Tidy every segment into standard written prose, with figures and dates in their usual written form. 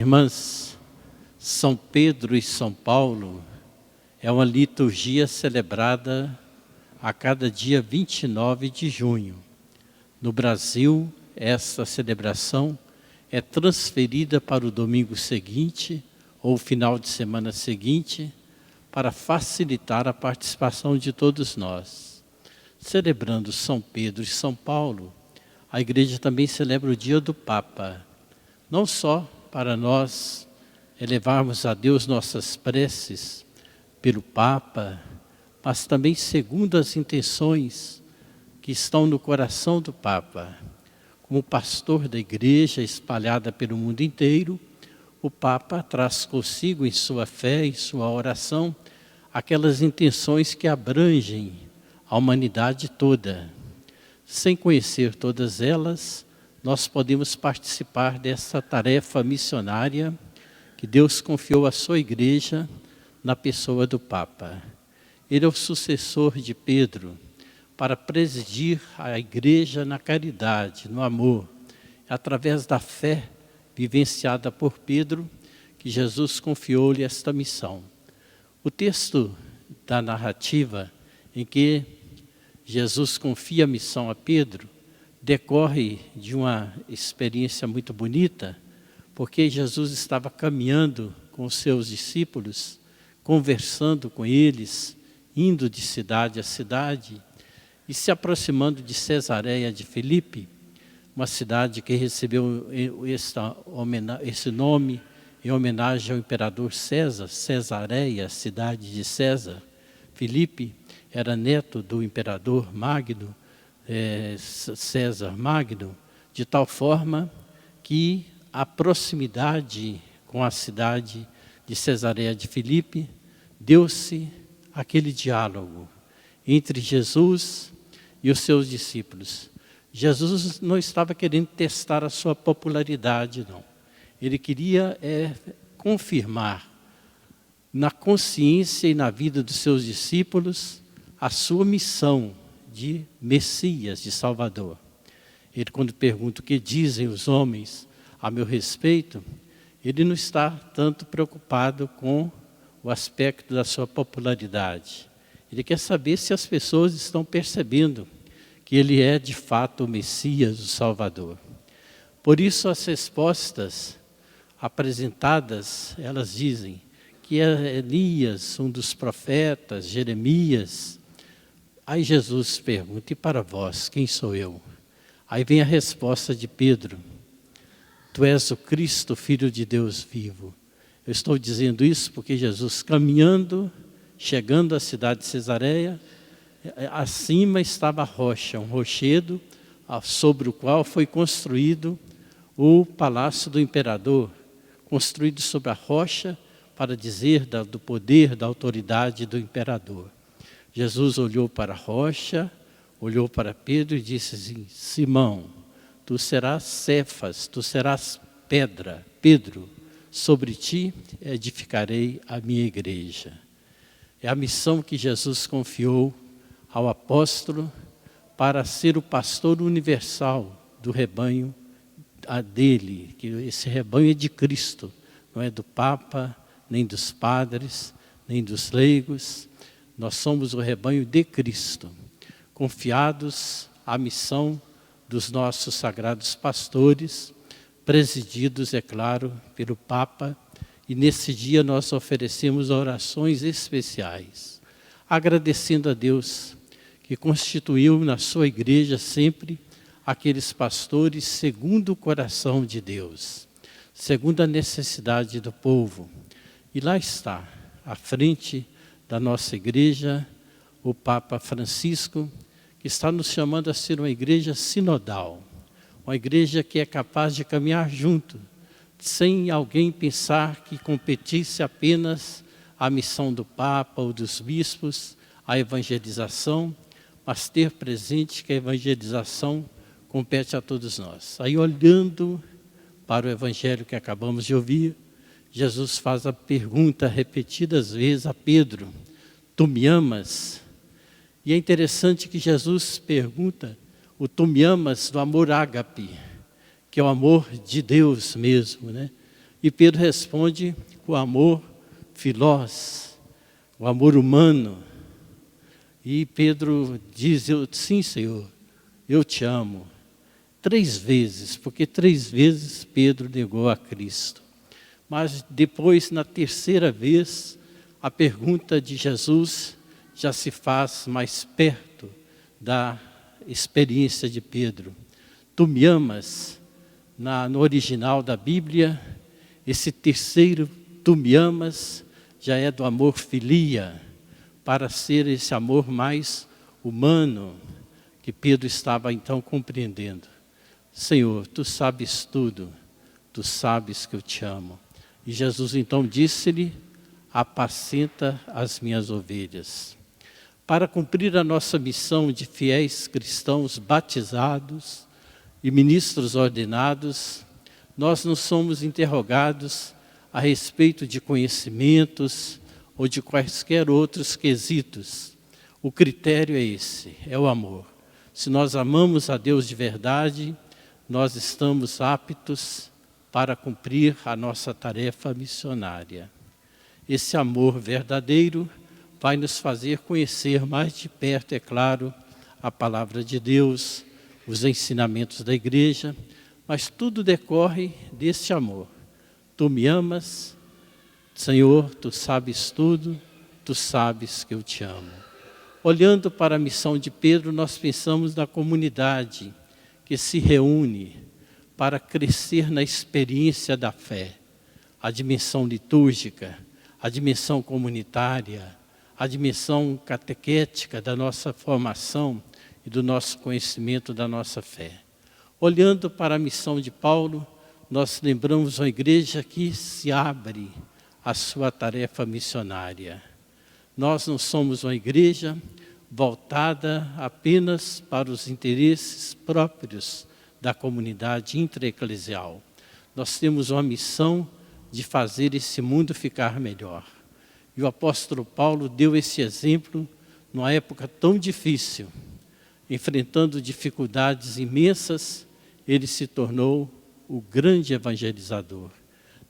Irmãs, São Pedro e São Paulo é uma liturgia celebrada a cada dia 29 de junho. No Brasil, essa celebração é transferida para o domingo seguinte ou final de semana seguinte para facilitar a participação de todos nós. Celebrando São Pedro e São Paulo, a Igreja também celebra o dia do Papa, não só para nós elevarmos a Deus nossas preces pelo Papa, mas também segundo as intenções que estão no coração do Papa. Como pastor da Igreja espalhada pelo mundo inteiro, o Papa traz consigo em sua fé, em sua oração, aquelas intenções que abrangem a humanidade toda. Sem conhecer todas elas, nós podemos participar dessa tarefa missionária que Deus confiou à sua Igreja na pessoa do Papa. Ele é o sucessor de Pedro para presidir a Igreja na caridade, no amor, através da fé vivenciada por Pedro, que Jesus confiou-lhe esta missão. O texto da narrativa em que Jesus confia a missão a Pedro decorre de uma experiência muito bonita, porque Jesus estava caminhando com os seus discípulos, conversando com eles, indo de cidade a cidade e se aproximando de Cesareia de Filipe, uma cidade que recebeu esse nome em homenagem ao imperador César, Cesareia, cidade de César. Filipe era neto do imperador Magno, César Magno, de tal forma que a proximidade com a cidade de Cesareia de Filipe deu-se aquele diálogo entre Jesus e os seus discípulos. Jesus não estava querendo testar a sua popularidade, não. Ele queria confirmar na consciência e na vida dos seus discípulos a sua missão de Messias, de Salvador. Ele, quando pergunta o que dizem os homens a meu respeito, ele não está tanto preocupado com o aspecto da sua popularidade. Ele quer saber se as pessoas estão percebendo que ele é de fato o Messias, o Salvador. Por isso as respostas apresentadas, elas dizem que é Elias, um dos profetas, Jeremias. Aí Jesus pergunta: e para vós, quem sou eu? Aí vem a resposta de Pedro: tu és o Cristo, Filho de Deus vivo. Eu estou dizendo isso porque Jesus, caminhando, chegando à cidade de Cesareia, acima estava a rocha, um rochedo, sobre o qual foi construído o palácio do imperador, construído sobre a rocha para dizer do poder, da autoridade do imperador. Jesus olhou para a rocha, olhou para Pedro e disse assim: Simão, tu serás Cefas, tu serás pedra, Pedro, sobre ti edificarei a minha igreja. É a missão que Jesus confiou ao apóstolo para ser o pastor universal do rebanho dele, que esse rebanho é de Cristo, não é do Papa, nem dos padres, nem dos leigos. Nós somos o rebanho de Cristo, confiados à missão dos nossos sagrados pastores, presididos, é claro, pelo Papa, e nesse dia nós oferecemos orações especiais, agradecendo a Deus que constituiu na sua igreja sempre aqueles pastores segundo o coração de Deus, segundo a necessidade do povo. E lá está, à frente da nossa igreja, o Papa Francisco, que está nos chamando a ser uma igreja sinodal, uma igreja que é capaz de caminhar junto, sem alguém pensar que competisse apenas a missão do Papa ou dos bispos, a evangelização, mas ter presente que a evangelização compete a todos nós. Aí, olhando para o evangelho que acabamos de ouvir, Jesus faz a pergunta repetidas vezes a Pedro: tu me amas? E é interessante que Jesus pergunta o tu me amas do amor ágape, que é o amor de Deus mesmo, né? E Pedro responde com o amor filós, o amor humano. E Pedro diz, sim, Senhor, eu te amo. 3 vezes, porque 3 vezes Pedro negou a Cristo. Mas depois, na 3ª vez, a pergunta de Jesus já se faz mais perto da experiência de Pedro. Tu me amas? No original da Bíblia, esse terceiro, tu me amas, já é do amor filia, para ser esse amor mais humano, que Pedro estava então compreendendo. Senhor, tu sabes tudo, tu sabes que eu te amo. E Jesus então disse-lhe, apacenta as minhas ovelhas. Para cumprir a nossa missão de fiéis cristãos batizados e ministros ordenados, nós não somos interrogados a respeito de conhecimentos ou de quaisquer outros quesitos. O critério é esse, é o amor. Se nós amamos a Deus de verdade, nós estamos aptos para cumprir a nossa tarefa missionária. Esse amor verdadeiro vai nos fazer conhecer mais de perto, é claro, a palavra de Deus, os ensinamentos da igreja, mas tudo decorre desse amor. Tu me amas, Senhor, tu sabes tudo, tu sabes que eu te amo. Olhando para a missão de Pedro, nós pensamos na comunidade que se reúne para crescer na experiência da fé, a dimensão litúrgica, a dimensão comunitária, a dimensão catequética da nossa formação e do nosso conhecimento da nossa fé. Olhando para a missão de Paulo, nós lembramos uma igreja que se abre à sua tarefa missionária. Nós não somos uma igreja voltada apenas para os interesses próprios da comunidade intraeclesial. Nós temos uma missão de fazer esse mundo ficar melhor. E o apóstolo Paulo deu esse exemplo numa época tão difícil. Enfrentando dificuldades imensas, ele se tornou o grande evangelizador.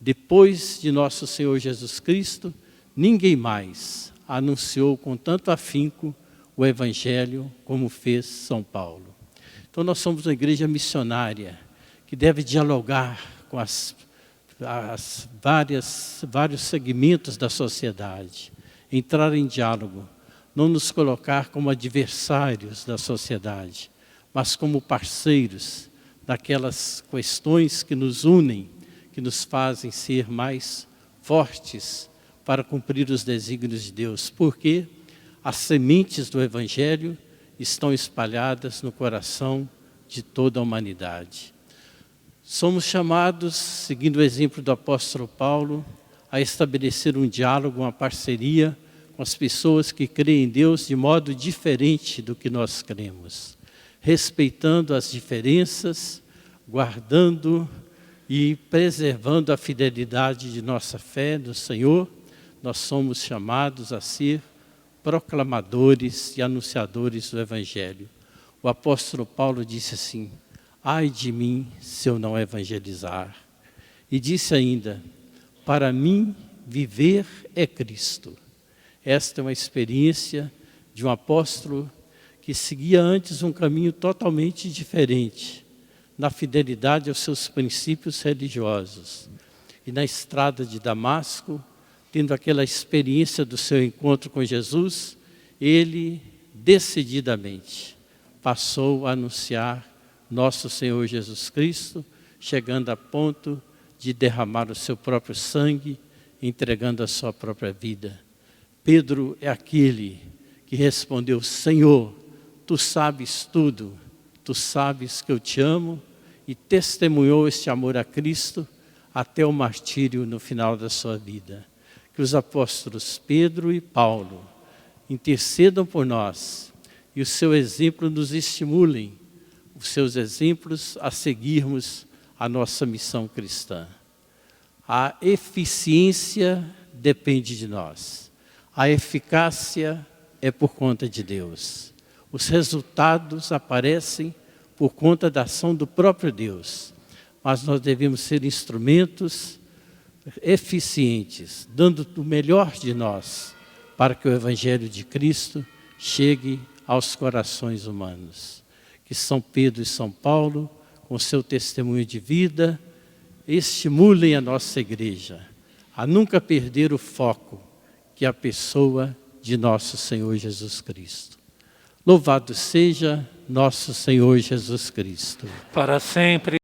Depois de nosso Senhor Jesus Cristo, ninguém mais anunciou com tanto afinco o Evangelho como fez São Paulo. Então nós somos uma igreja missionária que deve dialogar com vários segmentos da sociedade, entrar em diálogo, não nos colocar como adversários da sociedade, mas como parceiros daquelas questões que nos unem, que nos fazem ser mais fortes para cumprir os desígnios de Deus, porque as sementes do Evangelho estão espalhadas no coração de toda a humanidade. Somos chamados, seguindo o exemplo do apóstolo Paulo, a estabelecer um diálogo, uma parceria com as pessoas que creem em Deus de modo diferente do que nós cremos, respeitando as diferenças, guardando e preservando a fidelidade de nossa fé no Senhor. Nós somos chamados a ser proclamadores e anunciadores do Evangelho. O apóstolo Paulo disse assim, ai de mim se eu não evangelizar. E disse ainda, para mim viver é Cristo. Esta é uma experiência de um apóstolo que seguia antes um caminho totalmente diferente, na fidelidade aos seus princípios religiosos. E na estrada de Damasco, tendo aquela experiência do seu encontro com Jesus, ele decididamente passou a anunciar nosso Senhor Jesus Cristo, chegando a ponto de derramar o seu próprio sangue, entregando a sua própria vida. Pedro é aquele que respondeu, Senhor, tu sabes tudo, tu sabes que eu te amo, e testemunhou este amor a Cristo até o martírio no final da sua vida. Que os apóstolos Pedro e Paulo intercedam por nós e o seu exemplo nos estimulem, os seus exemplos a seguirmos a nossa missão cristã. A eficiência depende de nós. A eficácia é por conta de Deus. Os resultados aparecem por conta da ação do próprio Deus. Mas nós devemos ser instrumentos eficientes, dando o melhor de nós, para que o Evangelho de Cristo chegue aos corações humanos. Que São Pedro e São Paulo, com seu testemunho de vida, estimulem a nossa igreja a nunca perder o foco, que é a pessoa de nosso Senhor Jesus Cristo. Louvado seja nosso Senhor Jesus Cristo. Para sempre.